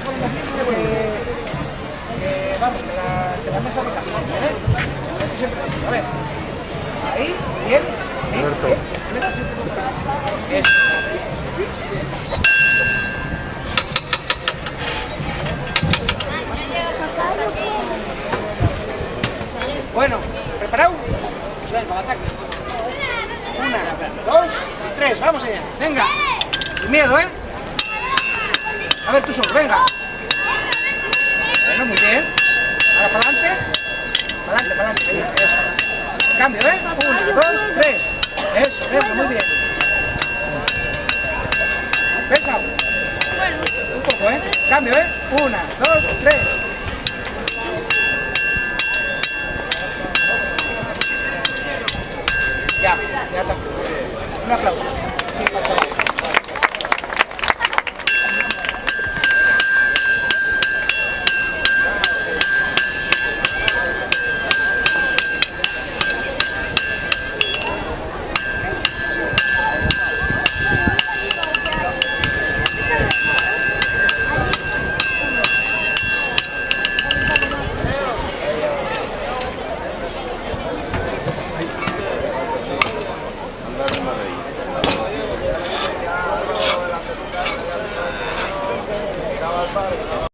déjalo más limpio vamos, que la mesa de casa, ¿eh? Eso siempre digo, a ver. Ahí, bien, sí, bien. Meta siempre con eso. Bueno, ¿preparado? Venga, al ataque. 1, 2 y 3, vamos allá. Venga, sin miedo, ¿eh? A ver tú solo, venga. Bueno, muy bien. Ahora para adelante. Para adelante, para adelante. Eso. Cambio, ¿eh? 1, 2, 3. Eso, venga, muy bien. Pesa. Un poco, ¿eh? Cambio, ¿eh? 1, 2, 3. Ya está. Un aplauso.